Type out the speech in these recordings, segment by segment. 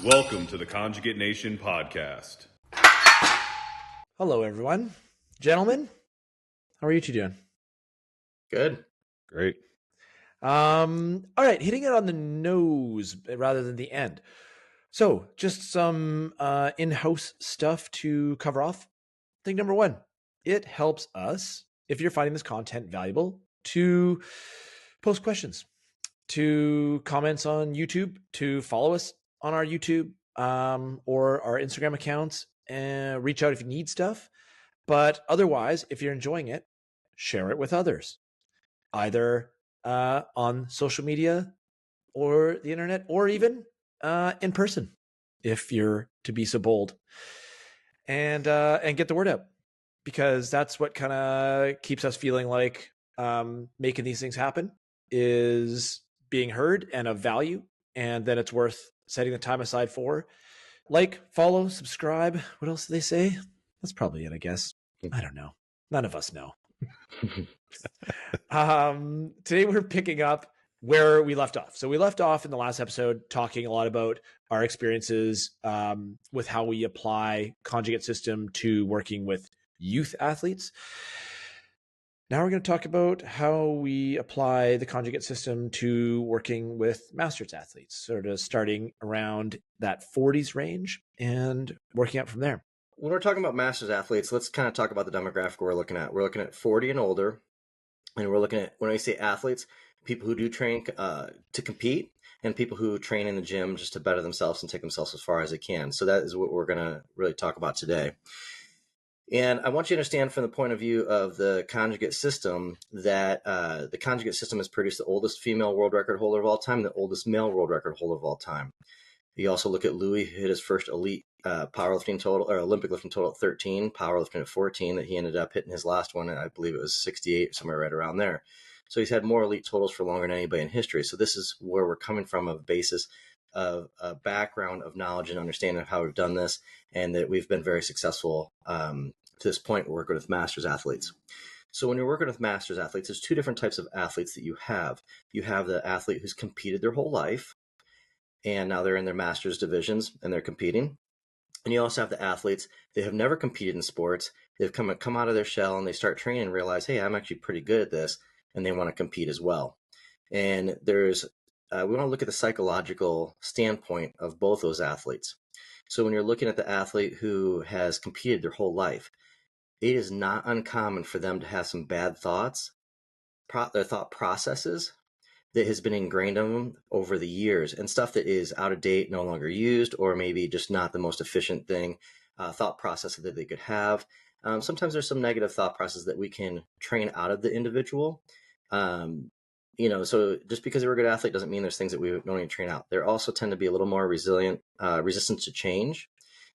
Welcome to the Conjugate Nation podcast. Hello, everyone. Gentlemen, how are you two doing? Good. Great. All right, hitting it on the nose rather than the end. So, just some in-house stuff to cover off. Thing number one, it helps us, if you're finding this content valuable, to post questions, to comments on YouTube, to follow us on our YouTube or our Instagram accounts, and reach out if you need stuff. But otherwise, if you're enjoying it, share it with others, either on social media or the internet, or even in person, if you're to be so bold, and get the word out, because that's what kind of keeps us feeling like making these things happen is being heard and of value, and then it's worth setting the time aside for. Like, follow, subscribe. What else do they say? That's probably it, I guess. I don't know. None of us know. Today we're picking up where we left off. So we left off in the last episode talking a lot about our experiences with how we apply conjugate system to working with youth athletes. Now we're going to talk about how we apply the conjugate system to working with masters athletes, sort of starting around that 40s range and working up from there. When we're talking about masters athletes, let's kind of talk about the demographic we're looking at. We're looking at 40 and older, and we're looking at, when I say athletes, people who do train to compete, and people who train in the gym just to better themselves and take themselves as far as they can. So that is what we're going to really talk about today. And I want you to understand from the point of view of the conjugate system that the conjugate system has produced the oldest female world record holder of all time, the oldest male world record holder of all time. You also look at Louis, who hit his first elite powerlifting total, or Olympic lifting total at 13, powerlifting at 14, that he ended up hitting his last one, and I believe it was 68, somewhere right around there. So he's had more elite totals for longer than anybody in history. So this is where we're coming from, a basis of a background of knowledge and understanding of how we've done this, and that we've been very successful to this point working with masters athletes. So when you're working with masters athletes, there's two different types of athletes that you have. You have the athlete who's competed their whole life, and now they're in their masters divisions and they're competing. And you also have the athletes, they have never competed in sports. They've come out of their shell and they start training and realize, hey, I'm actually pretty good at this, and they want to compete as well. And there's we want to look at the psychological standpoint of both those athletes. So when you're looking at the athlete who has competed their whole life, it is not uncommon for them to have some bad thoughts, their thought processes that has been ingrained in them over the years, and stuff that is out of date, no longer used, or maybe just not the most efficient thought process that they could have. Sometimes there's some negative thought process that we can train out of the individual. So just because they were a good athlete doesn't mean there's things that we don't need to train out. They also tend to be a little more resilient, resistant to change.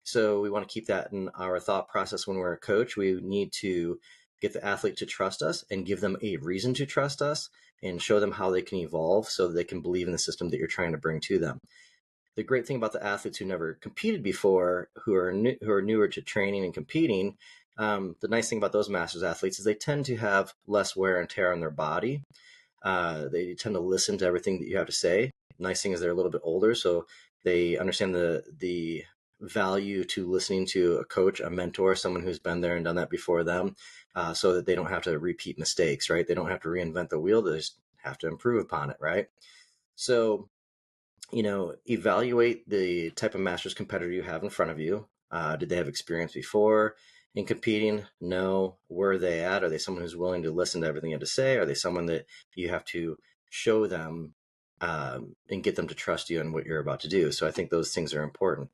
So we want to keep that in our thought process when we're a coach. We need to get the athlete to trust us and give them a reason to trust us and show them how they can evolve so that they can believe in the system that you're trying to bring to them. The great thing about the athletes who never competed before, who are newer to training and competing, the nice thing about those masters athletes is they tend to have less wear and tear on their body. They tend to listen to everything that you have to say. Nice thing is they're a little bit older, so they understand the value to listening to a coach, a mentor, someone who's been there and done that before them, so that they don't have to repeat mistakes, right? They don't have to reinvent the wheel. They just have to improve upon it, right? So, evaluate the type of masters competitor you have in front of you. Did they have experience before in competing? No. Where are they at? Are they someone who's willing to listen to everything you have to say? Are they someone that you have to show them and get them to trust you in what you're about to do? So I think those things are important.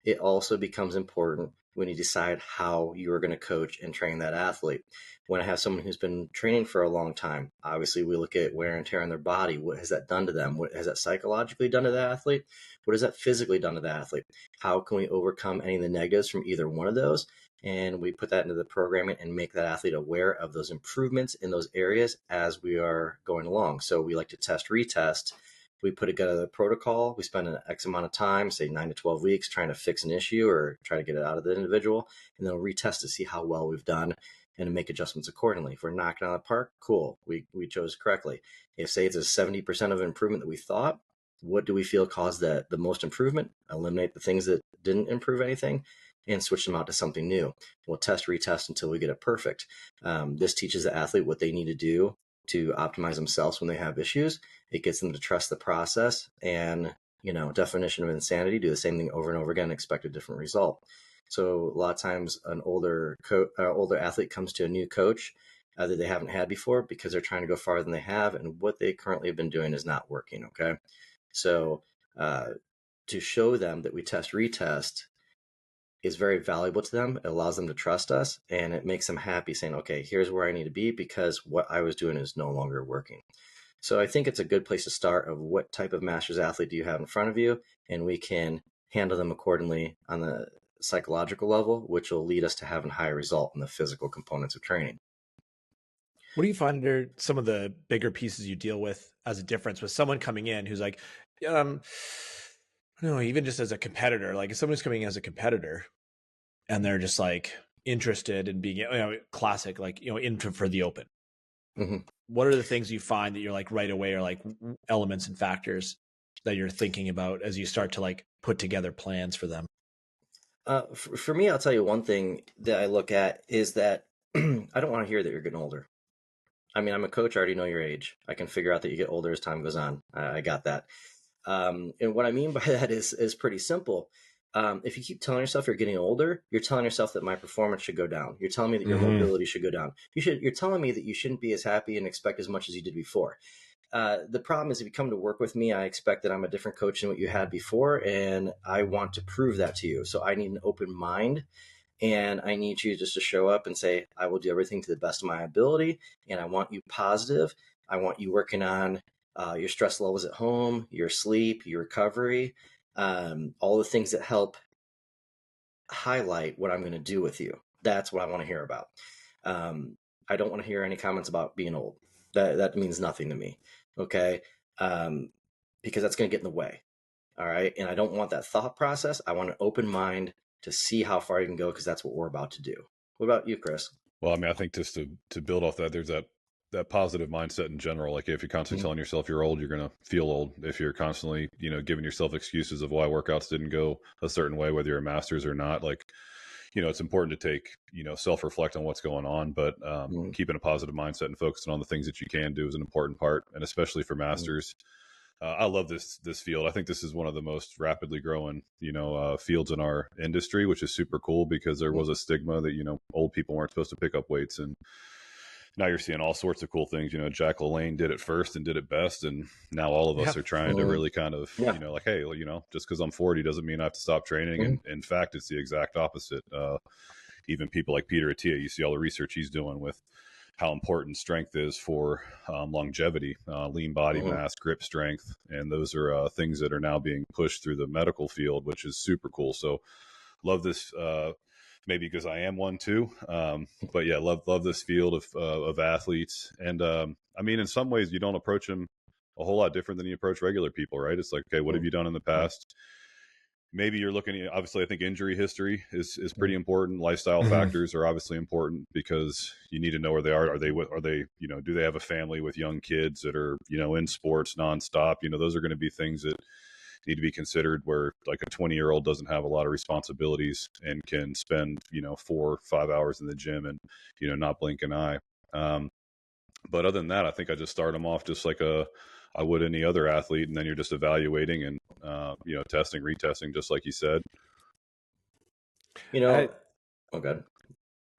It also becomes important when you decide how you are going to coach and train that athlete. When I have someone who's been training for a long time, obviously we look at wear and tear on their body. What has that done to them? What has that psychologically done to the athlete? What has that physically done to the athlete? How can we overcome any of the negatives from either one of those? And we put that into the programming and make that athlete aware of those improvements in those areas as we are going along. So we like to test, retest. We put together a protocol. We spend an X amount of time, say 9 to 12 weeks, trying to fix an issue or try to get it out of the individual. And then we'll retest to see how well we've done and make adjustments accordingly. If we're knocking out of the park, cool. We chose correctly. If, say, it's a 70% of improvement that we thought, what do we feel caused the most improvement, eliminate the things that didn't improve anything, and switch them out to something new. We'll test, retest until we get it perfect. This teaches the athlete what they need to do to optimize themselves when they have issues. It gets them to trust the process, and definition of insanity, do the same thing over and over again, expect a different result. So a lot of times an older athlete comes to a new coach that they haven't had before because they're trying to go farther than they have, and what they currently have been doing is not working. Okay. So to show them that we test, retest is very valuable to them. It allows them to trust us, and it makes them happy saying, okay, here's where I need to be because what I was doing is no longer working. So I think it's a good place to start of what type of master's athlete do you have in front of you, and we can handle them accordingly on the psychological level, which will lead us to having a higher result in the physical components of training. What do you find are some of the bigger pieces you deal with as a difference with someone coming in who's like, even just as a competitor, like if someone's coming in as a competitor and they're just like interested in being, classic, like, in for the open. Mm-hmm. What are the things you find that you're like right away, or like elements and factors that you're thinking about as you start to like put together plans for them? For me, I'll tell you one thing that I look at is that I don't want to hear that you're getting older. I mean, I'm a coach. I already know your age. I can figure out that you get older as time goes on. I got that. And what I mean by that is pretty simple. If you keep telling yourself you're getting older, you're telling yourself that my performance should go down. You're telling me that your mobility should go down. You're telling me that you shouldn't be as happy and expect as much as you did before. The problem is if you come to work with me, I expect that I'm a different coach than what you had before, and I want to prove that to you. So I need an open mind, and I need you just to show up and say, I will do everything to the best of my ability, and I want you positive. I want you working on your stress levels at home, your sleep, your recovery, all the things that help highlight what I'm going to do with you. That's what I want to hear about. I don't want to hear any comments about being old. That means nothing to me. Okay. Because that's going to get in the way. All right. And I don't want that thought process. I want an open mind to see how far you can go, because that's what we're about to do. What about you, Chris? Well, I mean, I think just to build off that, there's that positive mindset in general. Like if you're constantly telling yourself you're old, you're going to feel old. If you're constantly, giving yourself excuses of why workouts didn't go a certain way, whether you're a master's or not, like, it's important to take, self-reflect on what's going on, but keeping a positive mindset and focusing on the things that you can do is an important part. And especially for masters, I love this field. I think this is one of the most rapidly growing, fields in our industry, which is super cool because there was a stigma that, old people weren't supposed to pick up weights. And now you're seeing all sorts of cool things. Jack LaLanne did it first and did it best. And now all of us are trying to really kind of, like, hey, just because I'm 40 doesn't mean I have to stop training. And in fact, it's the exact opposite. Even people like Peter Attia, you see all the research he's doing with how important strength is for longevity, lean body mass, grip strength. And those are things that are now being pushed through the medical field, which is super cool. So love this, maybe because I am one too. But yeah, love this field of athletes. And I mean, in some ways you don't approach them a whole lot different than you approach regular people, right? It's like, okay, what have you done in the past? Maybe you're looking at, obviously I think injury history is pretty important. Lifestyle factors are obviously important because you need to know where they are. Are they, do they have a family with young kids that are, in sports nonstop? Those are going to be things that need to be considered, where like a 20-year-old doesn't have a lot of responsibilities and can spend, 4 or 5 hours in the gym and, not blink an eye. But other than that, I think I just start them off just like I would any other athlete. And then you're just evaluating and, testing, retesting, just like you said. Oh, good.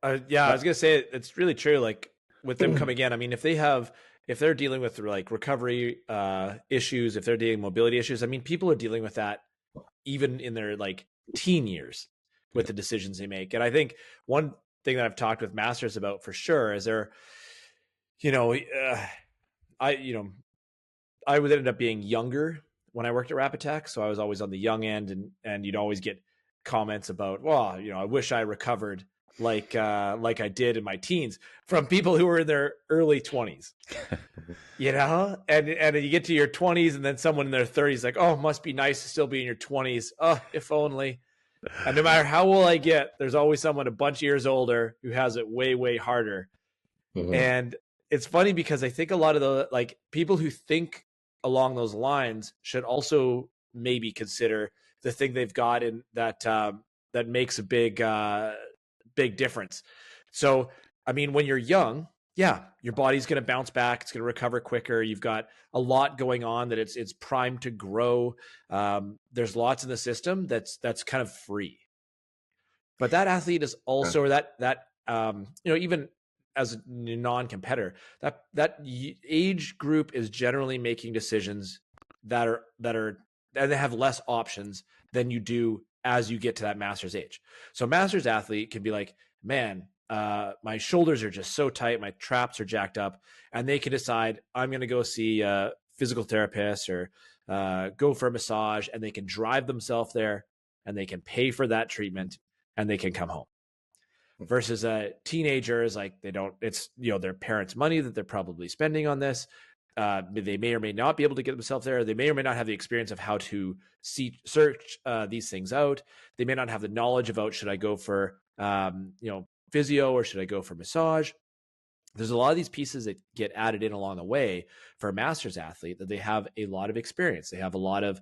I was going to say, it's really true. Like with them coming in, I mean, if they're dealing with like recovery issues, if they're dealing with mobility issues, I mean, people are dealing with that even in their like teen years with the decisions they make. And I think one thing that I've talked with masters about for sure is I would end up being younger when I worked at Rapid Tech. So I was always on the young end, and you'd always get comments about, well, I wish I recovered like I did in my teens from people who were in their early 20s. And you get to your 20s and then someone in their 30s like, oh, it must be nice to still be in your 20s. Oh, if only. And no matter how old I get, there's always someone a bunch of years older who has it way, way harder. And it's funny because I think a lot of the like people who think along those lines should also maybe consider the thing they've got in that that makes a big difference. So, I mean, when you're young, yeah, your body's going to bounce back. It's going to recover quicker. You've got a lot going on that it's primed to grow. There's lots in the system that's kind of free. But that athlete is also, or that even as a non-competitor, that age group is generally making decisions that they have less options than you do as you get to that master's age. So master's athlete can be like, man, my shoulders are just so tight, my traps are jacked up, and they can decide I'm going to go see a physical therapist or go for a massage, and they can drive themselves there, and they can pay for that treatment, and they can come home. Versus a teenager is like, it's their parents' money that they're probably spending on this. They may or may not be able to get themselves there. They may or may not have the experience of how to search these things out. They may not have the knowledge about, should I go for physio or should I go for massage? There's a lot of these pieces that get added in along the way for a master's athlete, that they have a lot of experience. They have a lot of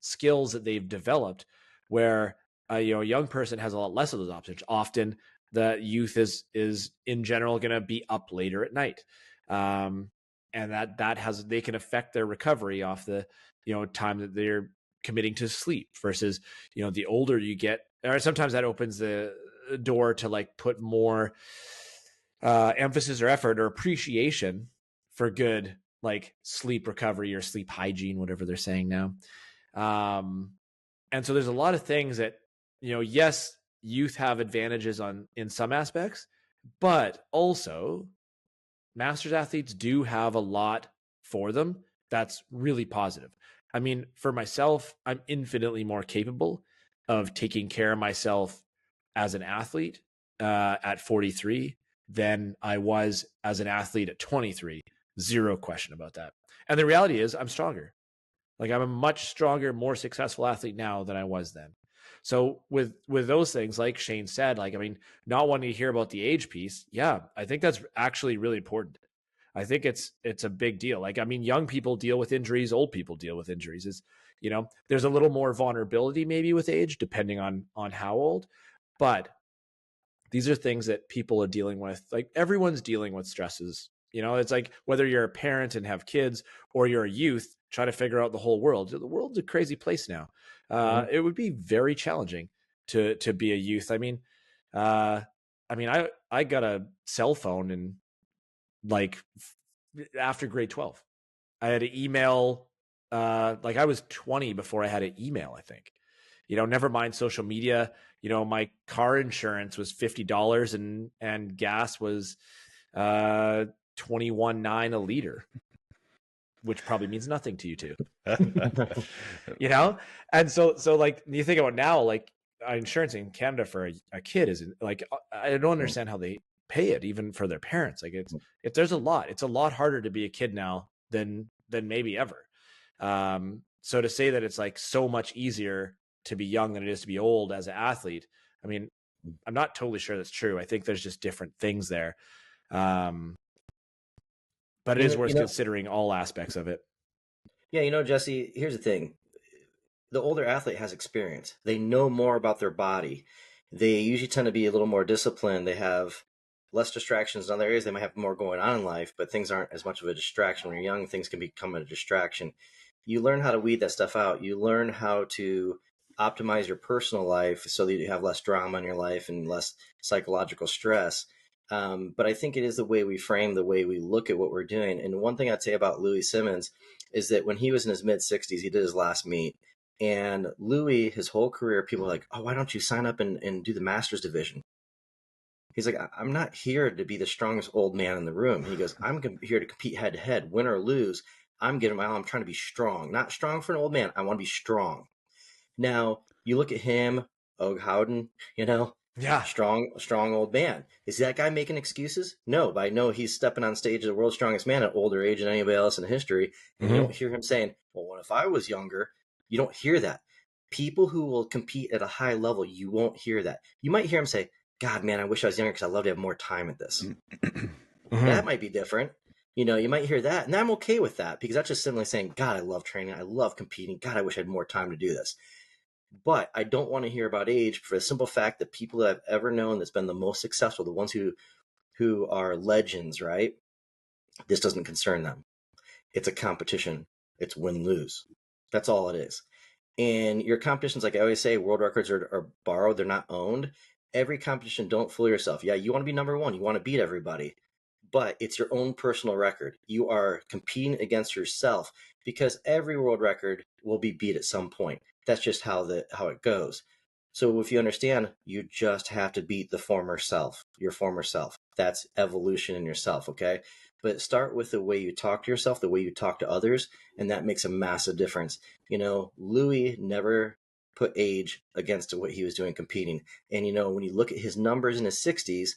skills that they've developed, where a young person has a lot less of those options. Often the youth is in general going to be up later at night. And they can affect their recovery off the, time that they're committing to sleep versus, the older you get, or sometimes that opens the door to like put more emphasis or effort or appreciation for good, like sleep recovery or sleep hygiene, whatever they're saying now. And so there's a lot of things that, yes, youth have advantages in some aspects, but also master's athletes do have a lot for them that's really positive. I mean, for myself, I'm infinitely more capable of taking care of myself as an athlete at 43 than I was as an athlete at 23. Zero question about that. And the reality is I'm stronger. Like, I'm a much stronger, more successful athlete now than I was then. So with those things, like Shane said, like, I mean, not wanting to hear about the age piece, yeah, I think that's actually really important. I think it's a big deal. Like, I mean, young people deal with injuries, old people deal with injuries. There's a little more vulnerability maybe with age, depending on how old, but these are things that people are dealing with. Like, everyone's dealing with stresses. It's like whether you're a parent and have kids or you're a youth trying to figure out the whole world. The world's a crazy place now. It would be very challenging to be a youth. I mean, I got a cell phone and like after grade 12, I had an email. Like, I was 20 before I had an email, I think. Never mind social media. My car insurance was $50 and gas was $21.9 a liter, which probably means nothing to you too. And so like, you think about now, like, insurance in Canada for a kid is like, I don't understand how they pay it even for their parents. Like, it's a lot harder to be a kid now than maybe ever. So to say that it's like so much easier to be young than it is to be old as an athlete, I mean, I'm not totally sure that's true. I think there's just different things there. But it is worth considering all aspects of it. Yeah, Jesse, here's the thing. The older athlete has experience. They know more about their body. They usually tend to be a little more disciplined. They have less distractions in other areas. They might have more going on in life, but things aren't as much of a distraction. When you're young, things can become a distraction. You learn how to weed that stuff out. You learn how to optimize your personal life so that you have less drama in your life and less psychological stress. But I think it is the way we frame, the way we look at what we're doing. And one thing I'd say about Louis Simmons is that when he was in his mid-60s, he did his last meet. And Louis, his whole career, people were like, oh, why don't you sign up and do the Masters division? He's like, I'm not here to be the strongest old man in the room. He goes, I'm here to compete head to head, win or lose. I'm giving my all. I'm trying to be strong, not strong for an old man. I want to be strong. Now, you look at him, Og Howden, yeah, strong old man. Is that guy making excuses? No, but I know he's stepping on stage as the world's strongest man at older age than anybody else in history. And you don't hear him saying, well, what if I was younger? You don't hear that. People who will compete at a high level, you won't hear that. You might hear him say, God, man, I wish I was younger because I'd love to have more time at this. That might be different. You might hear that, and I'm okay with that because that's just simply saying, God, I love training. I love competing. God, I wish I had more time to do this. But I don't want to hear about age for the simple fact that people that I've ever known that's been the most successful, the ones who are legends, right? This doesn't concern them. It's a competition. It's win-lose. That's all it is. And your competitions, like I always say, world records are borrowed. They're not owned. Every competition, don't fool yourself. Yeah, you want to be number one. You want to beat everybody. But it's your own personal record. You are competing against yourself because every world record will be beat at some point. That's just how it goes. So if you understand, you just have to beat the former self, your former self. That's evolution in yourself, okay? But start with the way you talk to yourself, the way you talk to others, and that makes a massive difference. Louis never put age against what he was doing competing. And when you look at his numbers in his 60s,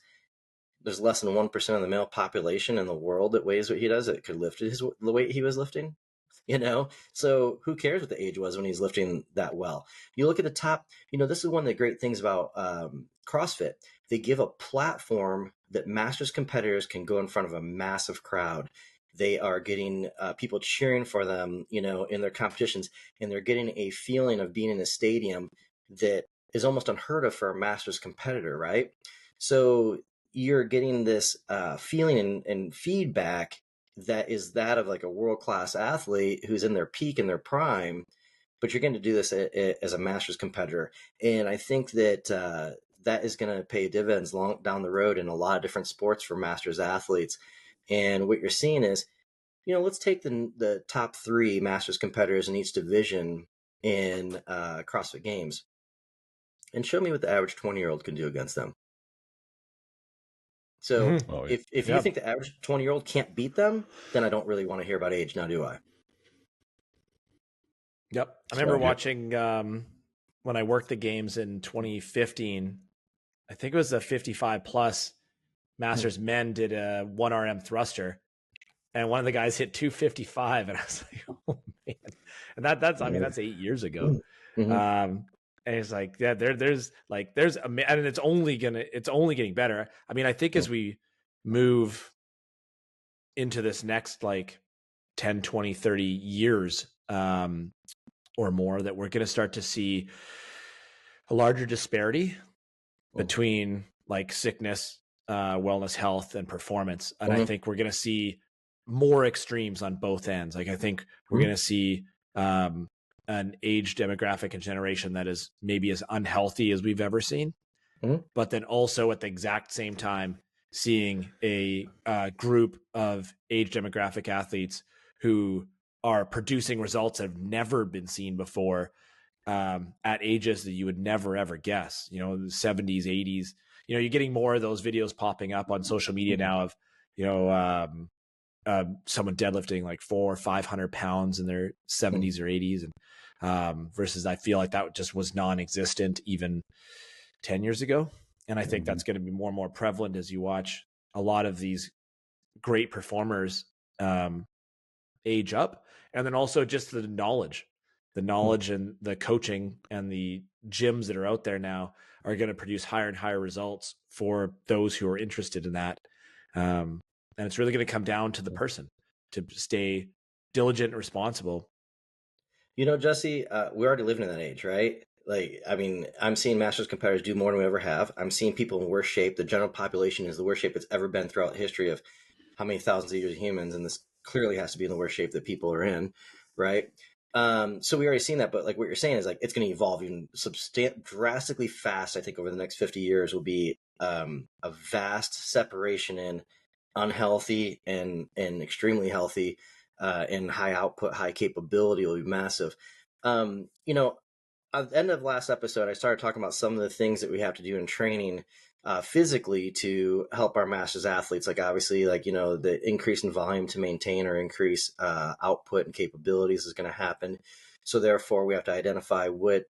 there's less than 1% of the male population in the world that weighs what he does that could lift the weight he was lifting. So who cares what the age was when he's lifting that well? You look at the top, this is one of the great things about CrossFit. They give a platform that masters competitors can go in front of a massive crowd. They are getting people cheering for them, in their competitions, and they're getting a feeling of being in a stadium that is almost unheard of for a masters competitor, right? So you're getting this feeling and feedback that is that of like a world-class athlete who's in their peak and their prime, but you're going to do this as a masters competitor. And I think that that is going to pay dividends long down the road in a lot of different sports for masters athletes. And what you're seeing is, let's take the top 3 masters competitors in each division in CrossFit Games and show me what the average 20-year-old can do against them. So if you think the average 20-year-old can't beat them, then I don't really want to hear about age now, do I? Yep. I remember watching when I worked the games in 2015, I think it was the 55 plus masters men did a 1RM thruster, and one of the guys hit 255, and I was like, oh man. And that's 8 years ago. And it's like, yeah, there's and it's only getting better. I mean, I think as we move into this next like 10, 20, 30 years or more, that we're going to start to see a larger disparity between like sickness, wellness, health, and performance. And I think we're going to see more extremes on both ends. Like I think we're going to see an age demographic and generation that is maybe as unhealthy as we've ever seen, but then also at the exact same time seeing a group of age demographic athletes who are producing results that have never been seen before at ages that you would never ever guess. The 70s, 80s. You're getting more of those videos popping up on social media now of someone deadlifting like 400 or 500 pounds in their 70s or 80s, and versus I feel like that just was non-existent even 10 years ago. And I think that's going to be more and more prevalent as you watch a lot of these great performers age up. And then also just the knowledge and the coaching and the gyms that are out there now are going to produce higher and higher results for those who are interested in that. And it's really going to come down to the person to stay diligent and responsible. Jesse, we're already living in that age, right? Like, I mean, I'm seeing masters competitors do more than we ever have. I'm seeing people in worse shape. The general population is the worst shape it's ever been throughout the history of how many thousands of years of humans, and this clearly has to be in the worst shape that people are in, right? So we already seen that, but like what you're saying is like it's going to evolve even drastically fast. I think over the next 50 years will be a vast separation in unhealthy and extremely healthy, and high output, high capability will be massive. At the end of last episode, I started talking about some of the things that we have to do in training physically to help our masters athletes. Like obviously, like, the increase in volume to maintain or increase output and capabilities is going to happen. So therefore, we have to identify what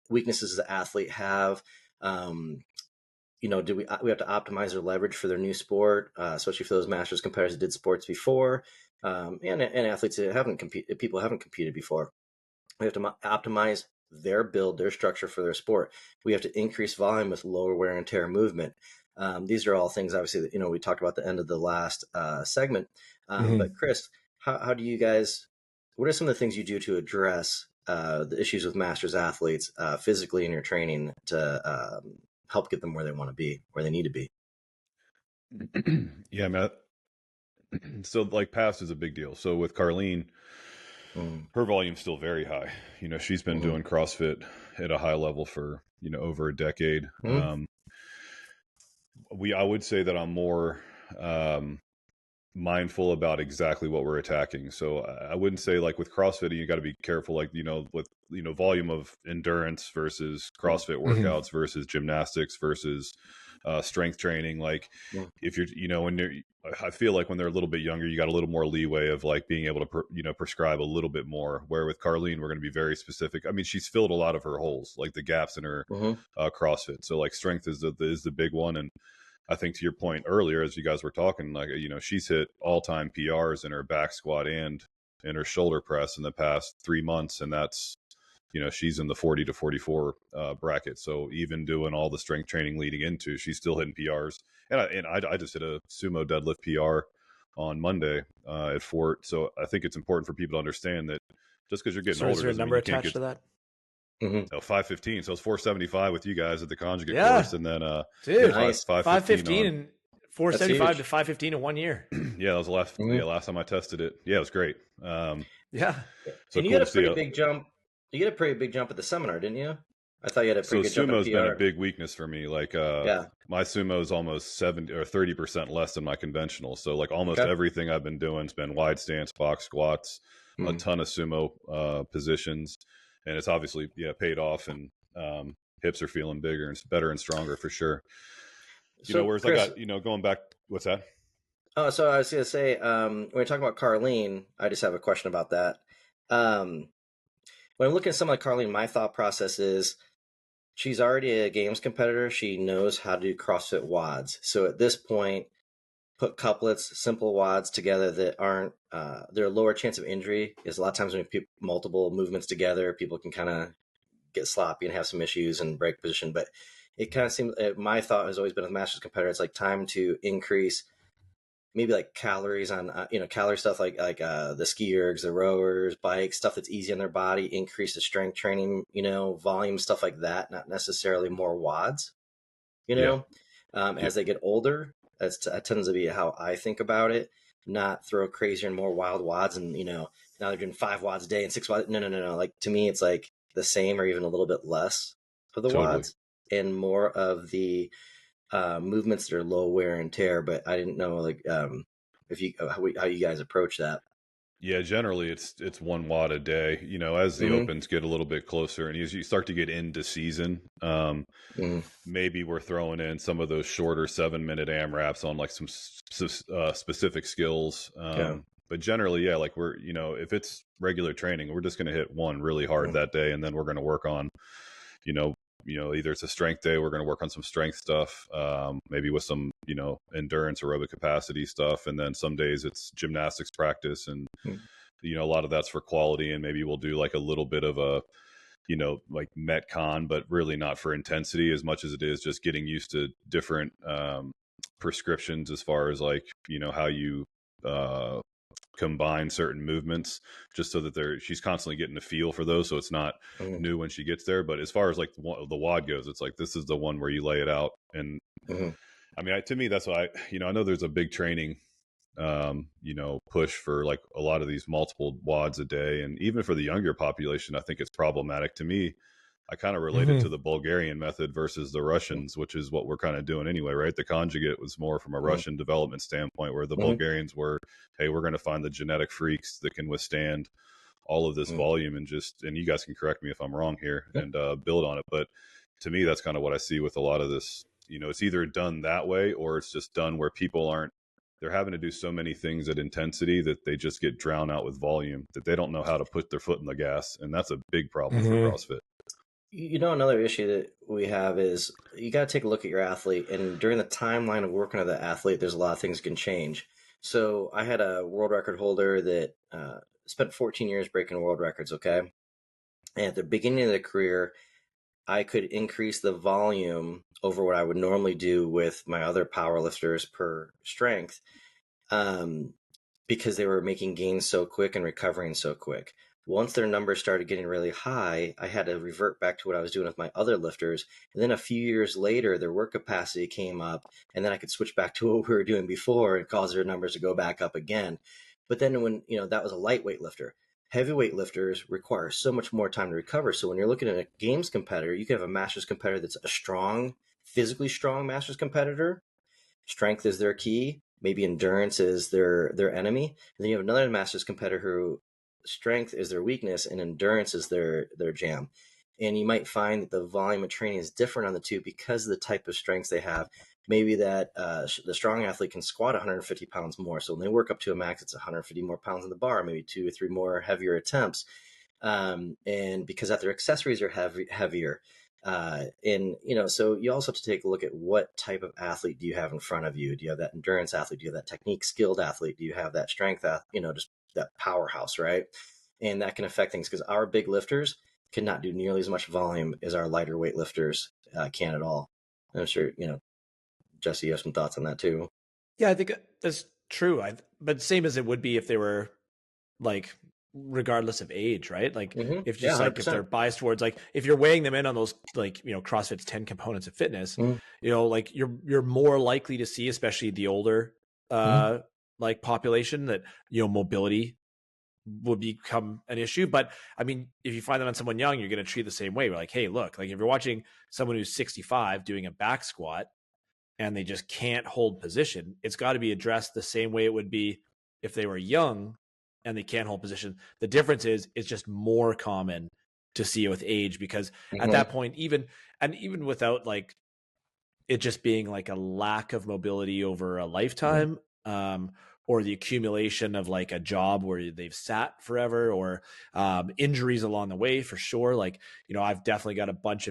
weaknesses the athlete have. Do we have to optimize their leverage for their new sport, especially for those masters competitors that did sports before, and athletes that people haven't competed before. We have to optimize their build, their structure for their sport. We have to increase volume with lower wear and tear movement. These are all things, obviously, that, we talked about at the end of the last segment. But Chris, how do you guys, what are some of the things you do to address the issues with masters athletes physically in your training to help get them where they want to be, where they need to be? Yeah, man. So like past is a big deal. So with Carlene, Mm, her volume's still very high. She's been mm, doing CrossFit at a high level for, over a decade. mm, I would say that I'm more um, mindful about exactly what we're attacking. So I wouldn't say like with CrossFit, you got to be careful, like, with, volume of endurance versus mm, CrossFit workouts versus gymnastics versus strength training. Like mm, if you're, when you're, I feel like when they're a little bit younger, you got a little more leeway of like being able to, prescribe a little bit more. Where with Carlene, we're going to be very specific. I mean, she's filled a lot of her holes, like the gaps in her mm, CrossFit. So like strength is the big one. And I think to your point earlier, as you guys were talking, like, she's hit all-time PRs in her back squat and in her shoulder press in the past 3 months. And that's, she's in the 40 to 44 bracket. So even doing all the strength training leading into, she's still hitting PRs. And I just hit a sumo deadlift PR on Monday at Fort. So I think it's important for people to understand that just because you're getting So is older there a doesn't mean number you can't attached get to that? 515. So it's 475 with you guys at the conjugate Yeah, course. And then dude, Nice. 515 on. and 475 to huge. 515 in 1 year. Yeah, that was the Mhm. last time I tested it. Yeah, it was great. Yeah. So And you cool got to a see. pretty big jump. You get a pretty big jump at the seminar, didn't you? I thought you had a So pretty good jump at sumo's been a PR. big weakness for me. Like Yeah. my sumo is almost 70 or 30% less than my conventional. So like almost Okay. everything I've been doing has been wide stance, box squats, a Mm. ton of sumo positions, and it's obviously paid off. And hips are feeling bigger and better and stronger for sure. So, Whereas I Chris, got going back. What's that? so I was going to say, when we talk about Carlene, I just have a question about that. Um, when I'm looking at someone like Carlene, my thought process is she's already a games competitor. She knows how to do CrossFit WODs. So at this point, put couplets, simple WODs together that aren't, they're a lower chance of injury. Because a lot of times when you put multiple movements together, people can kind of get sloppy and have some issues and break position. But it kind of seems, my thought has always been with Masters competitor, it's like time to increase maybe like calories on calorie stuff like the ski ergs, the rowers, bikes, stuff that's easy on their body, increase the strength training, volume, stuff like that, not necessarily more wads, you Yeah. know as they get older. That tends to be how I think about it. Not throw crazier and more wild wads and now they're doing 5 wads a day and 6 wads. No, like to me it's like the same or even a little bit less of the Totally. wads and more of the movements that are low wear and tear. But I didn't know like if you how you guys approach that. Yeah, generally it's 1 watt a day. As the Mm-hmm. opens get a little bit closer and as you start to get into season, Mm-hmm. maybe we're throwing in some of those shorter 7-minute AMRAPs on like some specific skills. Okay. But generally, yeah, like we're if it's regular training, we're just going to hit one really hard that day, and then we're going to work on you know either it's a strength day, we're going to work on some strength stuff, maybe with some endurance aerobic capacity stuff, and then some days it's gymnastics practice, and a lot of that's for quality, and maybe we'll do like a little bit of a like metcon, but really not for intensity as much as it is just getting used to different prescriptions as far as like how you uh combine certain movements, just so that she's constantly getting a feel for those, so it's not Mm-hmm. new when she gets there. But as far as like the wad goes, it's like this is the one where you lay it out. And Mm-hmm. I mean, to me, that's why I know there's a big training push for like a lot of these multiple wads a day, and even for the younger population I think it's problematic. To me, I kind of related to the Bulgarian method versus the Russians, which is what we're kind of doing anyway, right? The conjugate was more from a Russian development standpoint, where the Mm-hmm. Bulgarians were, hey, we're going to find the genetic freaks that can withstand all of this volume, and you guys can correct me if I'm wrong here, and build on it. But to me, that's kind of what I see with a lot of this. It's either done that way or it's just done where people aren't, they're having to do so many things at intensity that they just get drowned out with volume, that they don't know how to put their foot in the gas. And that's a big problem for CrossFit. Another issue that we have is you got to take a look at your athlete, and during the timeline of working with the athlete, there's a lot of things can change. So I had a world record holder that spent 14 years breaking world records. Okay, and at the beginning of the career, I could increase the volume over what I would normally do with my other power lifters per strength, um, because they were making gains so quick and recovering so quick. Once their numbers started getting really high, I had to revert back to what I was doing with my other lifters. And then a few years later, their work capacity came up, and then I could switch back to what we were doing before and cause their numbers to go back up again. But then when, that was a lightweight lifter. Heavyweight lifters require so much more time to recover. So when you're looking at a games competitor, you can have a masters competitor that's a strong, physically strong masters competitor. Strength is their key. Maybe endurance is their enemy. And then you have another masters competitor who strength is their weakness and endurance is their jam. And you might find that the volume of training is different on the two because of the type of strengths they have. Maybe that the strong athlete can squat 150 pounds more. So when they work up to a max, it's 150 more pounds in the bar, maybe 2 or 3 more heavier attempts. And because that their accessories are heavier. So you also have to take a look at what type of athlete do you have in front of you. Do you have that endurance athlete? Do you have that technique skilled athlete? Do you have that strength just that powerhouse, right? And that can affect things because our big lifters cannot do nearly as much volume as our lighter weight lifters can at all. I'm sure, Jesse, you have some thoughts on that too. Yeah, I think that's true. But same as it would be if they were like, regardless of age, right? Like if just like 100%. if they're biased towards, like if you're weighing them in on those, like, CrossFit's 10 components of fitness, like you're more likely to see, especially the older like population, that mobility would become an issue. But I mean, if you find them on someone young, you're going to treat the same way. We're like, hey, look, like if you're watching someone who's 65 doing a back squat and they just can't hold position, it's got to be addressed the same way it would be if they were young and they can't hold position. The difference is it's just more common to see it with age, because at that point, even without like it just being like a lack of mobility over a lifetime, or the accumulation of like a job where they've sat forever, or injuries along the way, for sure. Like, I've definitely got a bunch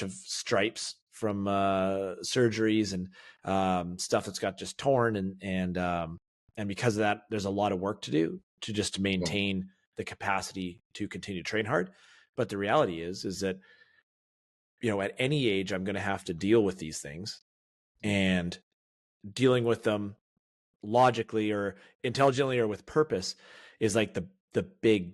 of stripes from surgeries and stuff that's got just torn, and because of that, there's a lot of work to do to maintain the capacity to continue to train hard. But the reality is that at any age, I'm going to have to deal with these things, and dealing with them logically or intelligently or with purpose is like the big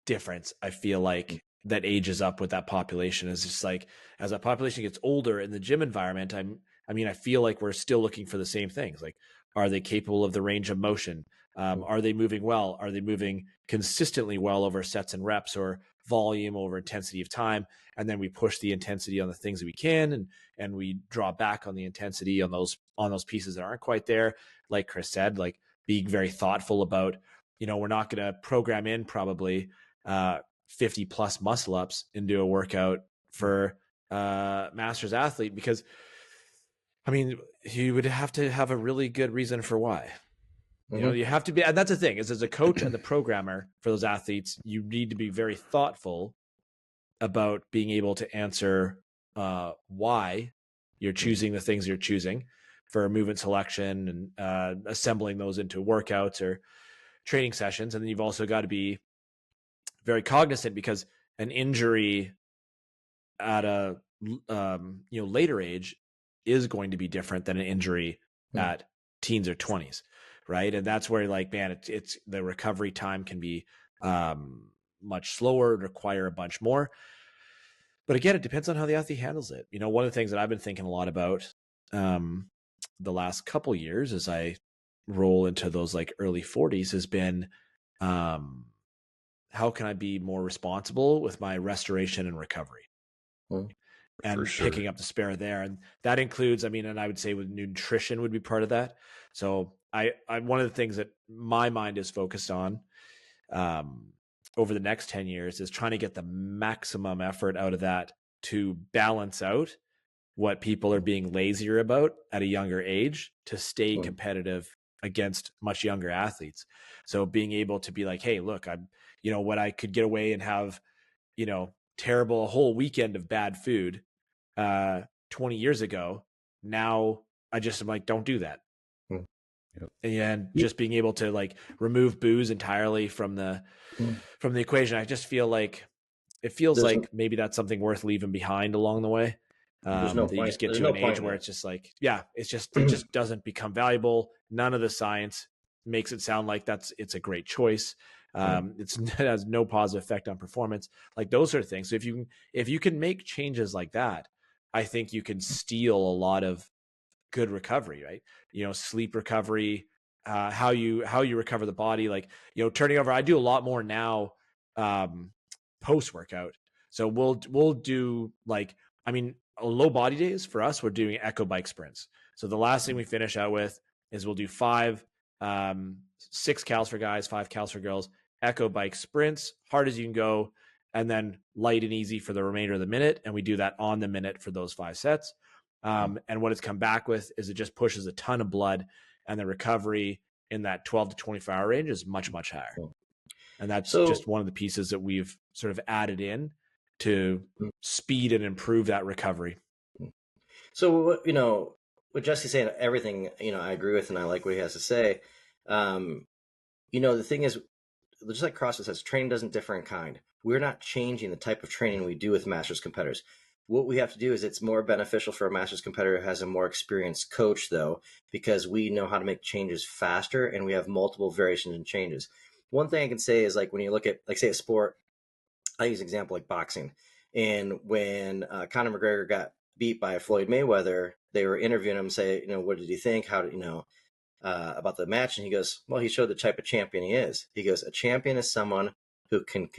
difference. I feel like that ages up with that population is just like, as that population gets older in the gym environment, I feel like we're still looking for the same things. Like, are they capable of the range of motion? Are they moving well? Are they moving consistently well over sets and reps, or volume over intensity of time? And then we push the intensity on the things that we can, and we draw back on the intensity on those pieces that aren't quite there. Like Chris said, like being very thoughtful about, we're not going to program in probably 50 plus muscle ups into a workout for master's athlete, because you would have to have a really good reason for why. You have to be, and that's the thing, is as a coach and the programmer for those athletes, you need to be very thoughtful about being able to answer why you're choosing the things you're choosing for movement selection, and assembling those into workouts or training sessions. And then you've also got to be very cognizant, because an injury at a later age is going to be different than an injury at teens or 20s, right? And that's where, like, man, it's the recovery time can be much slower, require a bunch more. But again, it depends on how the athlete handles it. One of the things that I've been thinking a lot about the last couple years as I roll into those like early 40s has been, how can I be more responsible with my restoration and recovery? And picking up the spare there. And that includes, and I would say with nutrition would be part of that. So I one of the things that my mind is focused on over the next 10 years is trying to get the maximum effort out of that to balance out what people are being lazier about at a younger age to stay competitive against much younger athletes. So being able to be like, hey, look, I'm, when I could get away and have, terrible a whole weekend of bad food 20 years ago, now I just am like, don't do that. And just being able to like remove booze entirely from the equation. I just feel like it feels There's like maybe that's something worth leaving behind along the way. there's no That you point. just get There's to no an point age in where it. it's just like, yeah, it just doesn't become valuable. None of the science makes it sound like it's a great choice. It has no positive effect on performance. Like those sort of things. So if you can make changes like that, I think you can steal a lot of good recovery, right? Sleep recovery, how you recover the body, like, turning over. I do a lot more now, post workout. So we'll do, like, I mean, low body days for us, we're doing echo bike sprints. So the last thing we finish out with is we'll do 6 cals for guys, 5 cals for girls, echo bike sprints, hard as you can go, and then light and easy for the remainder of the minute. And we do that on the minute for those 5 sets. And what it's come back with is it just pushes a ton of blood, and the recovery in that 12 to 24-hour range is much, much higher. And that's So just one of the pieces that we've sort of added in to speed and improve that recovery. So what Jesse's saying, everything I agree with, and I like what he has to say. The thing is, just like CrossFit says, training doesn't differ in kind. We're not changing the type of training we do with masters competitors. What we have to do is, it's more beneficial for a masters competitor who has a more experienced coach, though, because we know how to make changes faster, and we have multiple variations and changes. One thing I can say is, like, when you look at, like, say, a sport, I use an example like boxing. And when Conor McGregor got beat by Floyd Mayweather, they were interviewing him, say, what did he think? How did about the match? And he goes, well, he showed the type of champion he is. He goes, a champion is someone who can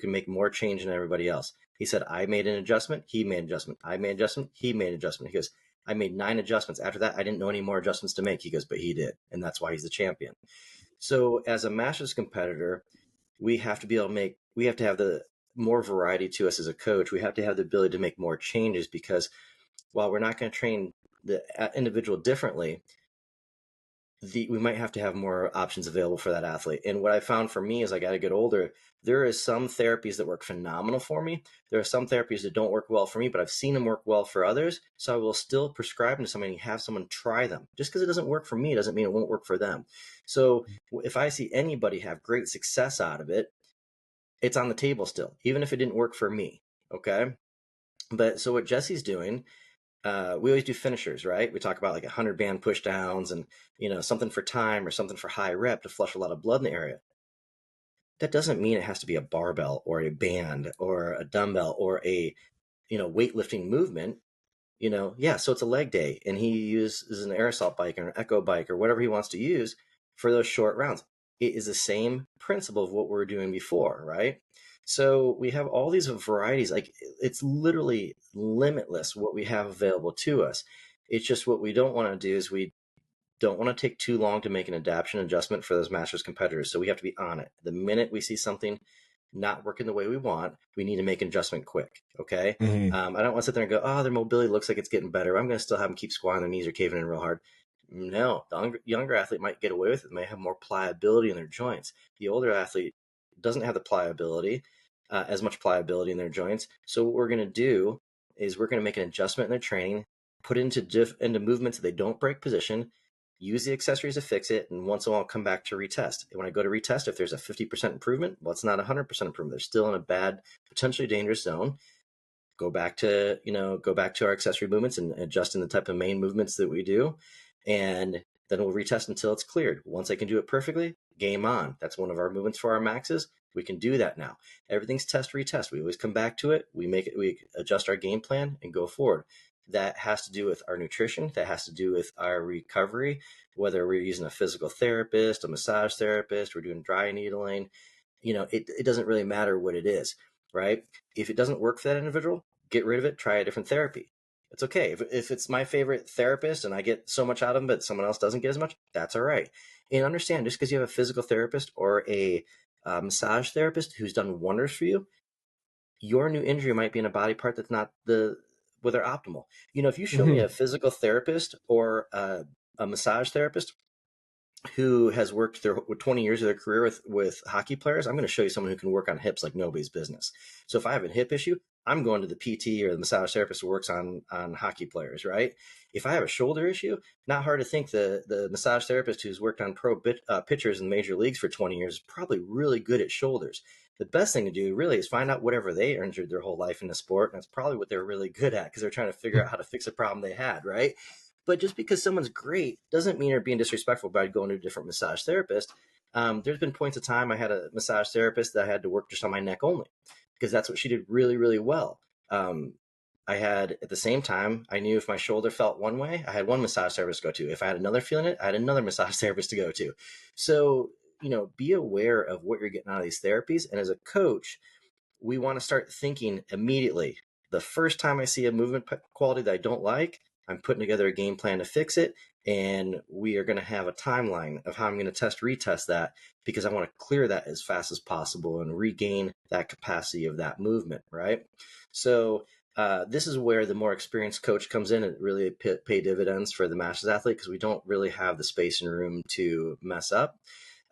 make more change than everybody else. He said, I made an adjustment, he made an adjustment, I made an adjustment, he made an adjustment. He goes, I made 9 adjustments. After that, I didn't know any more adjustments to make. He goes, but he did, and that's why he's the champion. So as a masters competitor, we have to have the more variety to us as a coach. We have to have the ability to make more changes, because while we're not going to train the individual differently, we might have to have more options available for that athlete. And what I found for me as I got to get older, there is some therapies that work phenomenal for me. There are some therapies that don't work well for me, but I've seen them work well for others. So I will still prescribe them to somebody and have someone try them. Just because it doesn't work for me doesn't mean it won't work for them. So if I see anybody have great success out of it, it's on the table still, even if it didn't work for me. Okay. But so what Jesse's doing, we always do finishers, right? We talk about like 100 band push downs and, something for time or something for high rep to flush a lot of blood in the area. That doesn't mean it has to be a barbell or a band or a dumbbell or a, weightlifting movement. So it's a leg day, and he uses an air assault bike or an echo bike or whatever he wants to use for those short rounds. It is the same principle of what we were doing before, right? So we have all these varieties. Like, it's literally limitless what we have available to us. It's just, what we don't want to do is, we don't want to take too long to make an adjustment for those masters competitors. So we have to be on it. The minute we see something not working the way we want, we need to make an adjustment quick. Okay. I don't want to sit there and go, oh, their mobility looks like it's getting better, I'm going to still have them keep squatting, their knees are caving in real hard. No, the younger athlete might get away with it, may have more pliability in their joints. The older athlete doesn't have the pliability, as much pliability in their joints. So what we're going to do is, we're going to make an adjustment in their training, put into movements so they don't break position, use the accessories to fix it, and once in a while come back to retest. And when I go to retest, if there's a 50% improvement, well, it's not 100% improvement. They're still in a bad, potentially dangerous zone. Go back to our accessory movements and adjust in the type of main movements that we do. And then we'll retest until it's cleared. Once I can do it perfectly, game on. That's one of our movements for our maxes. We can do that now. Everything's test, retest. We always come back to it. We adjust our game plan and go forward. That has to do with our nutrition. That has to do with our recovery, whether we're using a physical therapist, a massage therapist, we're doing dry needling. It doesn't really matter what it is, right? If it doesn't work for that individual, get rid of it, try a different therapy. It's okay. If it's my favorite therapist and I get so much out of them, but someone else doesn't get as much, that's all right. And understand, just because you have a physical therapist or a massage therapist who's done wonders for you, your new injury might be in a body part that's not where they're optimal. If you show me a physical therapist or a massage therapist who has worked their 20 years of their career with hockey players, I'm going to show you someone who can work on hips like nobody's business. So if I have a hip issue, I'm going to the PT or the massage therapist who works on hockey players, right? If I have a shoulder issue, not hard to think the massage therapist who's worked on pro pitchers in the major leagues for 20 years is probably really good at shoulders. the best thing to do really is find out whatever they injured their whole life in the sport. And that's probably what they're really good at, because they're trying to figure out how to fix a problem they had, right? But just because someone's great doesn't mean they're being disrespectful by going to a different massage therapist. There's been points of time I had a massage therapist that I had to work just on my neck only, because that's what she did really, really well. I had, at the same time, I knew if my shoulder felt one way, I had one massage therapist to go to. If I had another feeling it, I had another massage therapist to go to. So, be aware of what you're getting out of these therapies. And as a coach, we want to start thinking immediately. The first time I see a movement quality that I don't like, I'm putting together a game plan to fix it. And we are going to have a timeline of how I'm going to retest that, because I want to clear that as fast as possible and regain that capacity of that movement, right? So this is where the more experienced coach comes in and really pay dividends for the masters athlete, because we don't really have the space and room to mess up,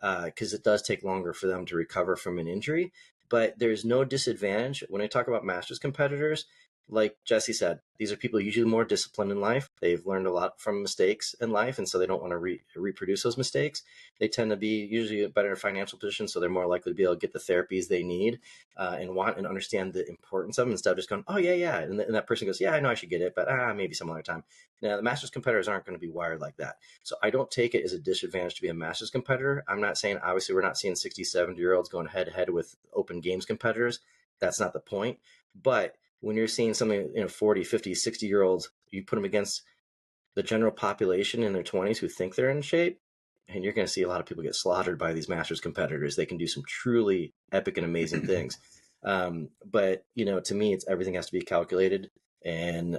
because it does take longer for them to recover from an injury. But there's no disadvantage when I talk about masters competitors. Like Jesse said, these are people usually more disciplined in life. They've learned a lot from mistakes in life, and so they don't want to reproduce those mistakes. They tend to be usually a better financial position, so they're more likely to be able to get the therapies they need and want and understand the importance of them, instead of just going, oh, yeah. And that person goes, yeah, I know I should get it, but maybe some other time. Now, the masters competitors aren't going to be wired like that. So I don't take it as a disadvantage to be a masters competitor. I'm not saying, obviously, we're not seeing 60, 70-year-olds going head-to-head with open games competitors. That's not the point. But when you're seeing something, 40, 50, 60-year-olds, you put them against the general population in their 20s who think they're in shape, and you're going to see a lot of people get slaughtered by these masters competitors. They can do some truly epic and amazing things. But, to me, everything has to be calculated, and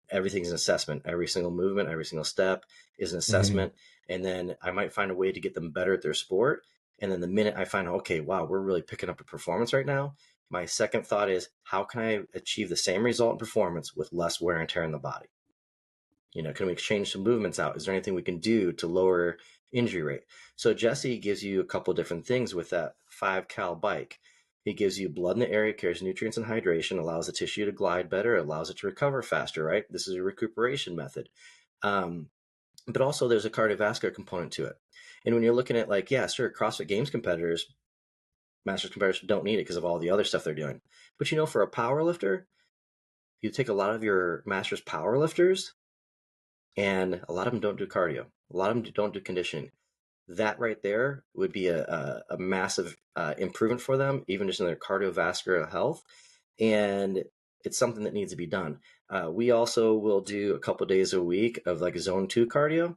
everything's an assessment. Every single movement, every single step is an assessment. And then I might find a way to get them better at their sport. And then the minute I find, okay, wow, we're really picking up a performance right now, my second thought is, how can I achieve the same result in performance with less wear and tear in the body? Can we change some movements out? Is there anything we can do to lower injury rate? So Jesse gives you a couple different things with that 5-cal bike. He gives you blood in the area, carries nutrients and hydration, allows the tissue to glide better, allows it to recover faster, right? This is a recuperation method. But also there's a cardiovascular component to it. And when you're looking at CrossFit Games competitors, masters competitors don't need it because of all the other stuff they're doing. But for a power lifter, you take a lot of your masters power lifters, and a lot of them don't do cardio. A lot of them don't do conditioning. That right there would be a massive improvement for them, even just in their cardiovascular health. And it's something that needs to be done. We also will do a couple days a week of zone 2 cardio.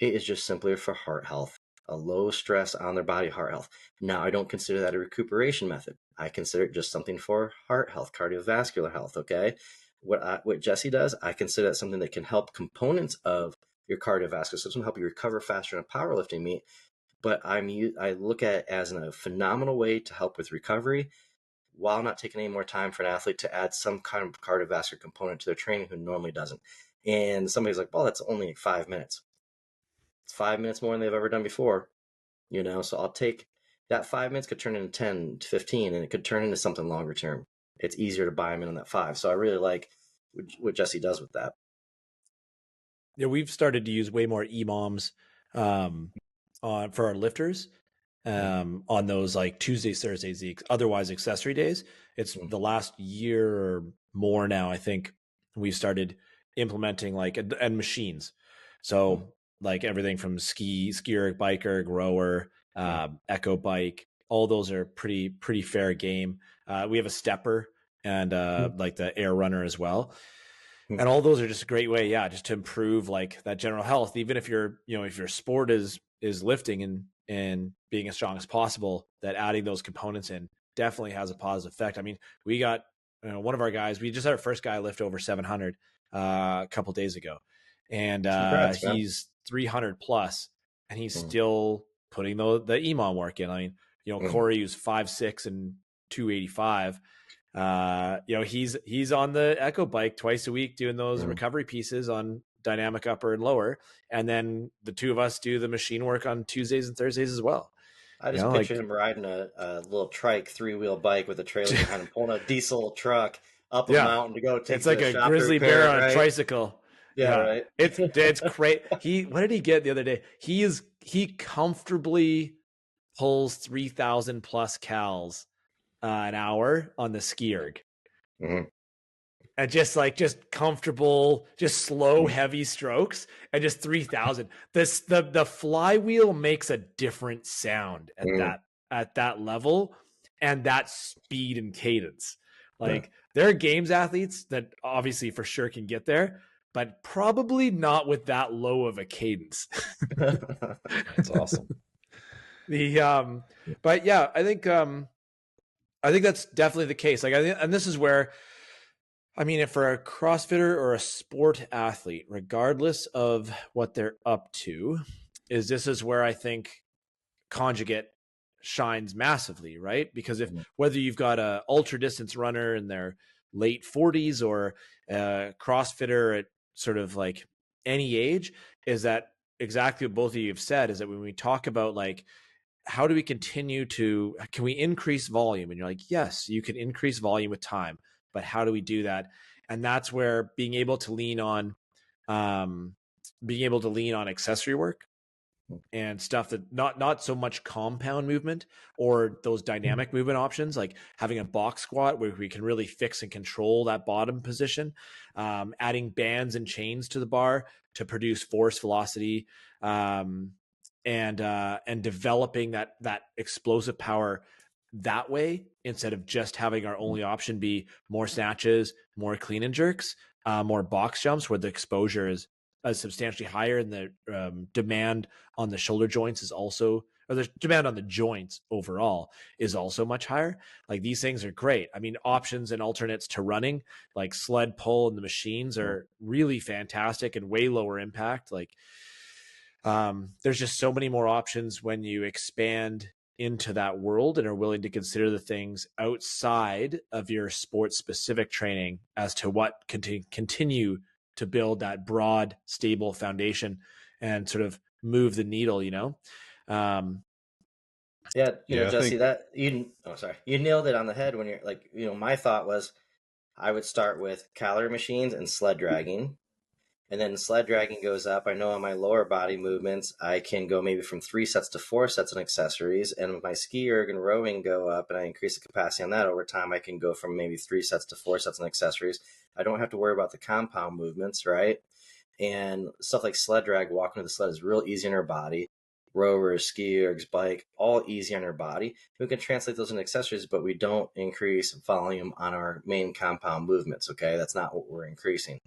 It is just simply for heart health, a low stress on their body heart health. Now, I don't consider that a recuperation method. I consider it just something for heart health, cardiovascular health, okay? What Jesse does, I consider that something that can help components of your cardiovascular system, help you recover faster in a powerlifting meet. But I look at it as a phenomenal way to help with recovery, while not taking any more time for an athlete to add some kind of cardiovascular component to their training who normally doesn't. And somebody's like, well, that's only 5 minutes. It's 5 minutes more than they've ever done before, so I'll take that 5 minutes, could turn into 10 to 15, and it could turn into something longer term. It's easier to buy them in on that 5. So I really like what Jesse does with that. Yeah, we've started to use way more EMOMs for our lifters on those Tuesdays, Thursdays, otherwise accessory days. It's the last year or more now, I think we've started implementing and machines. So everything from ski-erg, bike-erg, rower, echo bike, all those are pretty fair game. We have a stepper and the air runner as well. And all those are just a great way, just to improve that general health. Even if if your sport is lifting and being as strong as possible, that adding those components in definitely has a positive effect. I mean, we got one of our guys, we just had our first guy lift over 700 a couple days ago, and Congrats, he's 300 plus, and he's still putting the EMOM work in. I mean, Corey, who's 5'6" and 285. He's on the Echo bike twice a week doing those recovery pieces on dynamic upper and lower, and then the two of us do the machine work on Tuesdays and Thursdays as well. I just pictured him riding a little trike 3-wheel bike with a trailer behind him, pulling a diesel truck up a mountain to go take. It's like a grizzly bear on a tricycle. Yeah, right. It's great. What did he get the other day? He comfortably pulls 3,000 plus cals an hour on the ski erg. Mm-hmm. And just comfortable, just slow, heavy strokes, and just 3,000. The flywheel makes a different sound at that level, and that speed and cadence. Like there are games athletes that obviously for sure can get there, but probably not with that low of a cadence. That's awesome. But yeah, I think that's definitely the case. Like and this is where, I mean, if for a CrossFitter or a sport athlete, regardless of what they're up to, this is where I think conjugate shines massively, right? Because if whether you've got a ultra distance runner in their late 40s or a CrossFitter at sort of like any age, is that exactly what both of you have said, is that when we talk about like, how do we continue to, can we increase volume? And you're like, yes, you can increase volume with time, but how do we do that? And that's where being able to lean on accessory work and stuff that not so much compound movement or those dynamic movement options, like having a box squat where we can really fix and control that bottom position, adding bands and chains to the bar to produce force velocity, and developing that explosive power that way, instead of just having our only option be more snatches, more clean and jerks, more box jumps where the exposure is substantially higher, and the demand on the shoulder joints is also, or the demand on the joints overall is also much higher. Like these things are great. I mean, options and alternates to running, like sled pull and the machines, are really fantastic and way lower impact. Like there's just so many more options when you expand into that world and are willing to consider the things outside of your sports specific training as to what can continue to build that broad, stable foundation and sort of move the needle, you know? Yeah, Jesse, think, that you nailed it on the head when you're like, my thought was I would start with calorie machines and sled dragging. And then sled dragging goes up. I know on my lower body movements, I can go maybe from 3 sets to 4 sets and accessories. And with my ski erg and rowing go up and I increase the capacity on that over time, I can go from maybe 3 sets to 4 sets and accessories. I don't have to worry about the compound movements, right? And stuff like sled drag, walking to the sled is real easy on our body. Rowers, ski ergs, bike, all easy on our body. We can translate those into accessories, but we don't increase volume on our main compound movements, okay? That's not what we're increasing.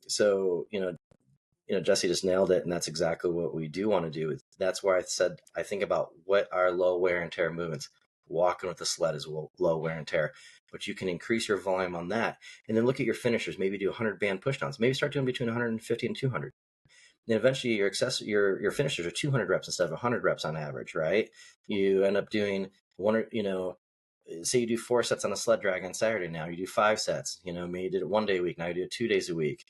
So, Jesse just nailed it, and that's exactly what we do want to do. That's where I said I think about what are low wear and tear movements. Walking with the sled is low wear and tear, but you can increase your volume on that, and then look at your finishers. Maybe do 100 band pushdowns. Maybe start doing between 150 and 200. And eventually, your finishers are 200 reps instead of 100 reps on average, right? You end up doing say you do 4 sets on a sled drag on Saturday. Now you do 5 sets. Maybe you did it 1 day a week. Now you do it 2 days a week.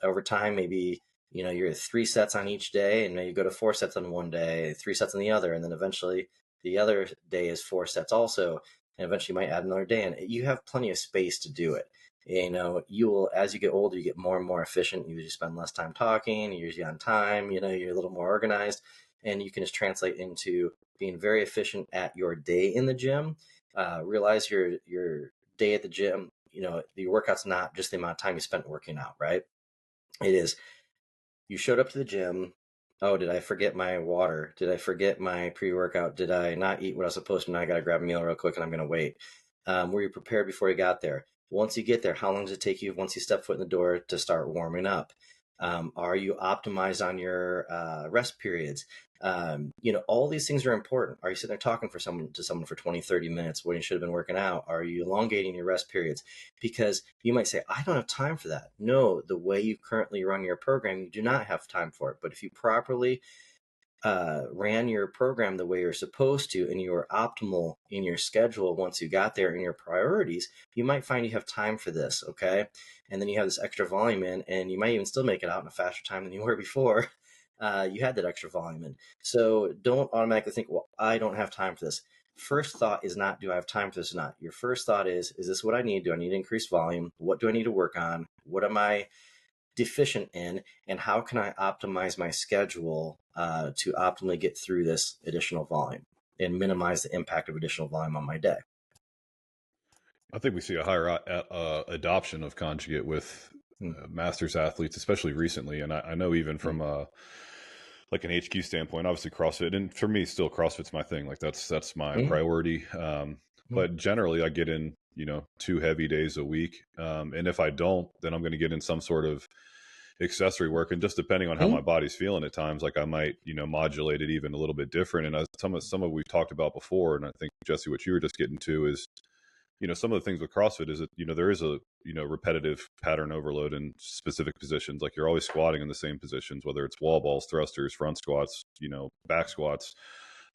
Over time, maybe you're 3 sets on each day, and maybe you go to 4 sets on one day, 3 sets on the other, and then eventually the other day is 4 sets also, and eventually you might add another day. And you have plenty of space to do it. You will, as you get older, you get more and more efficient. You usually spend less time talking. You're usually on time. You're a little more organized, and you can just translate into being very efficient at your day in the gym. Realize your day at the gym, the workout's not just the amount of time you spent working out, right? It is, you showed up to the gym. Oh, did I forget my water? Did I forget my pre-workout? Did I not eat what I was supposed to? Now I got to grab a meal real quick and I'm going to wait. Were you prepared before you got there? Once you get there, how long does it take you once you step foot in the door to start warming up? Are you optimized on your rest periods? All these things are important. Are you sitting there talking to someone for 20, 30 minutes when you should have been working out? Are you elongating your rest periods? Because you might say, I don't have time for that. No, the way you currently run your program, you do not have time for it. But if you properly ran your program the way you're supposed to, and you were optimal in your schedule once you got there in your priorities, you might find you have time for this, okay? And then you have this extra volume in, and you might even still make it out in a faster time than you were before you had that extra volume in. So don't automatically think, well, I don't have time for this. First thought is not, do I have time for this or not? Your first thought is this what I need? Do I need to increase volume? What do I need to work on? What am I deficient in, and how can I optimize my schedule to optimally get through this additional volume? and minimize the impact of additional volume on my day. I think we see a higher adoption of conjugate with masters athletes, especially recently. And I know even from like an HQ standpoint, obviously CrossFit, and for me, still CrossFit's my thing. Like that's my priority. But generally, I get in 2 heavy days a week, and if I don't, then I'm going to get in some sort of accessory work, and just depending on how my body's feeling at times, like I might modulate it even a little bit different. And some of we've talked about before, and I think Jesse, what you were just getting to is some of the things with CrossFit is that there is a repetitive pattern overload in specific positions. Like you're always squatting in the same positions, whether it's wall balls, thrusters, front squats, back squats,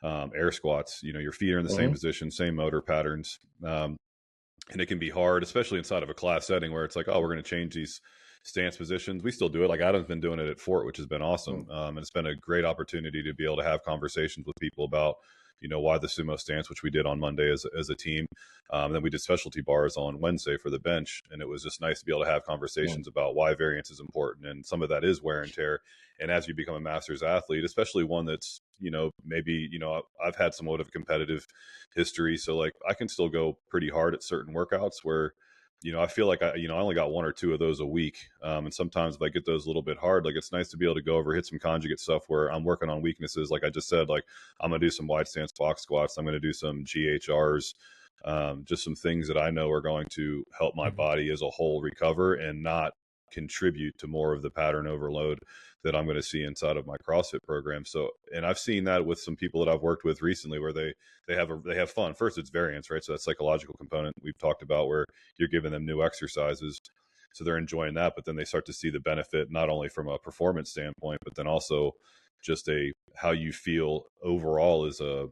air squats. Your feet are in the same position, same motor patterns. And it can be hard, especially inside of a class setting where it's like, oh, we're going to change these stance positions. We still do it. Like Adam's been doing it at Fort, which has been awesome. And it's been a great opportunity to be able to have conversations with people about, why the sumo stance, which we did on Monday as a team. Then we did specialty bars on Wednesday for the bench. And it was just nice to be able to have conversations about why variance is important. And some of that is wear and tear. And as you become a master's athlete, especially one that's, maybe, I've had somewhat of a competitive history. So like I can still go pretty hard at certain workouts where, I feel like I only got 1 or 2 of those a week. And sometimes if I get those a little bit hard, like it's nice to be able to go over, hit some conjugate stuff where I'm working on weaknesses. Like I just said, like I'm going to do some wide stance box squats. I'm going to do some GHRs, just some things that I know are going to help my body as a whole recover and not contribute to more of the pattern overload that I'm going to see inside of my CrossFit program. So, and I've seen that with some people that I've worked with recently where they have fun. First, it's variance, right? So that psychological component we've talked about where you're giving them new exercises. So they're enjoying that, but then they start to see the benefit, not only from a performance standpoint, but then also just how you feel overall as a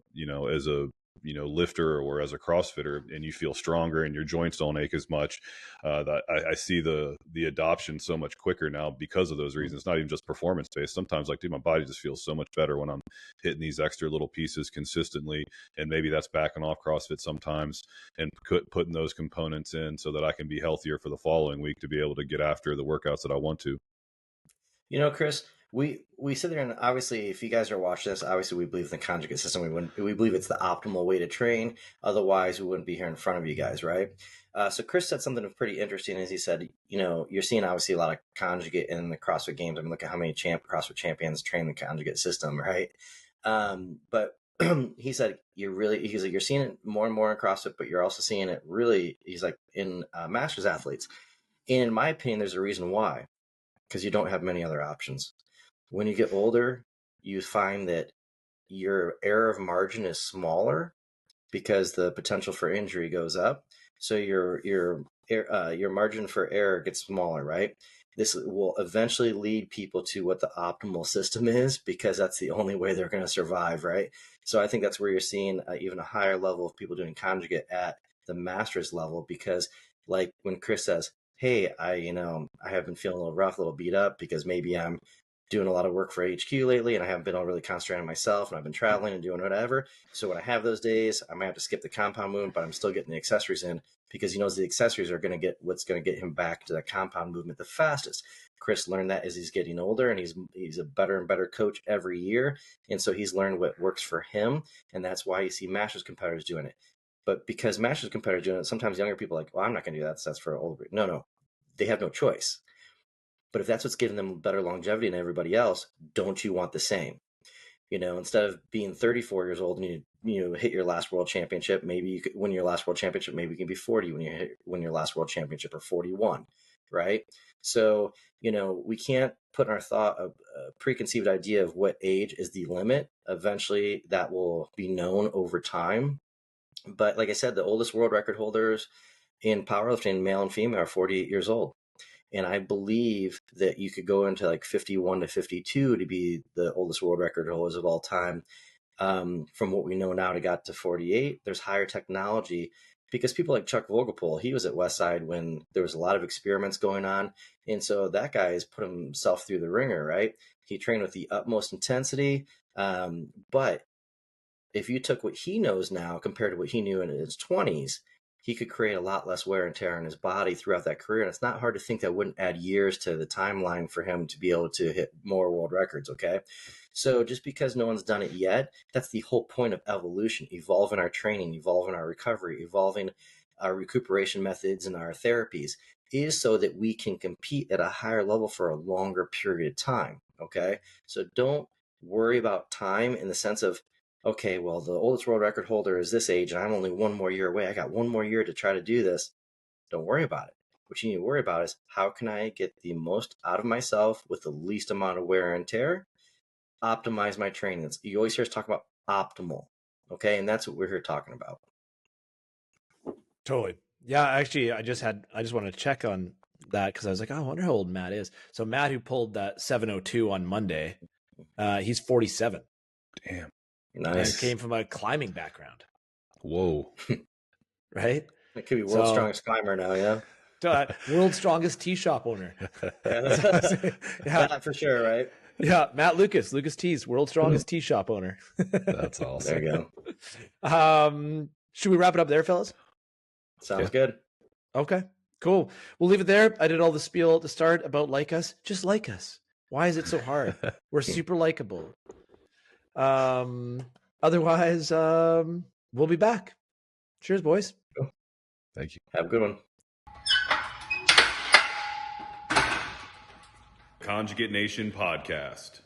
lifter or as a CrossFitter, and you feel stronger and your joints don't ache as much. That I see the adoption so much quicker now because of those reasons. Not even just performance based. Sometimes like, dude, my body just feels so much better when I'm hitting these extra little pieces consistently, and maybe that's backing off CrossFit sometimes and putting those components in so that I can be healthier for the following week to be able to get after the workouts that I want to. Chris, we sit there, and obviously, if you guys are watching this, obviously we believe in the conjugate system. We believe it's the optimal way to train. Otherwise, we wouldn't be here in front of you guys, right? So Chris said something pretty interesting, as he said, you're seeing obviously a lot of conjugate in the CrossFit games. I mean, look at how many CrossFit champions train the conjugate system, right? But he said he's like, you're seeing it more and more in CrossFit, but you're also seeing it really, he's like, in masters athletes. And in my opinion, there's a reason why, because you don't have many other options. When you get older, you find that your error of margin is smaller because the potential for injury goes up. So your margin for error gets smaller, right? This will eventually lead people to what the optimal system is, because that's the only way they're going to survive, right? So I think that's where you're seeing even a higher level of people doing conjugate at the master's level, because like when Chris says, hey, I have been feeling a little rough, a little beat up because maybe I'm doing a lot of work for HQ lately and I haven't been able to really concentrate on myself, and I've been traveling and doing whatever. So when I have those days, I might have to skip the compound movement, but I'm still getting the accessories in, because he knows the accessories are going to get what's going to get him back to that compound movement the fastest. Chris learned that as he's getting older, and he's a better and better coach every year. And so he's learned what works for him. And that's why you see masters competitors doing it. But because masters competitors doing it, sometimes younger people are like, well, I'm not going to do that. That's for older. No, they have no choice. But if that's what's giving them better longevity than everybody else, don't you want the same? Instead of being 34 years old and you hit your last world championship, maybe you could win your last world championship. Maybe you can be 40 when you win your last world championship, or 41, right? So, we can't put in our thought a preconceived idea of what age is the limit. Eventually, that will be known over time. But like I said, the oldest world record holders in powerlifting, male and female, are 48 years old. And I believe that you could go into like 51 to 52 to be the oldest world record holders of all time. From what we know now, to got to 48. There's higher technology, because people like Chuck Vogelpohl, he was at Westside when there was a lot of experiments going on. And so that guy has put himself through the ringer, right? He trained with the utmost intensity. But if you took what he knows now compared to what he knew in his 20s, he could create a lot less wear and tear on his body throughout that career. And it's not hard to think that wouldn't add years to the timeline for him to be able to hit more world records. Okay. So just because no one's done it yet, that's the whole point of evolution, evolving our training, evolving our recovery, evolving our recuperation methods and our therapies, is so that we can compete at a higher level for a longer period of time. Okay. So don't worry about time in the sense of, okay, well, the oldest world record holder is this age and I'm only one more year away. I got one more year to try to do this. Don't worry about it. What you need to worry about is, how can I get the most out of myself with the least amount of wear and tear? Optimize my training. You always hear us talk about optimal. Okay. And that's what we're here talking about. Totally. Yeah. Actually, I just wanted to check on that because I was like, oh, I wonder how old Matt is. So Matt, who pulled that 702 on Monday, he's 47. Damn. Nice. And came from a climbing background. Whoa. Right? It could be world's strongest climber now, yeah. World's strongest tea shop owner. Yeah, that for sure, right? Yeah, Matt Lucas Tees, world's strongest tea shop owner. That's awesome. There you go. Should we wrap it up there, fellas? Sounds good. Okay, cool. We'll leave it there. I did all the spiel at the start about like us. Just like us. Why is it so hard? We're super likable. Otherwise, we'll be back. Cheers, boys. Thank you. Have a good one. Conjugate Nation Podcast.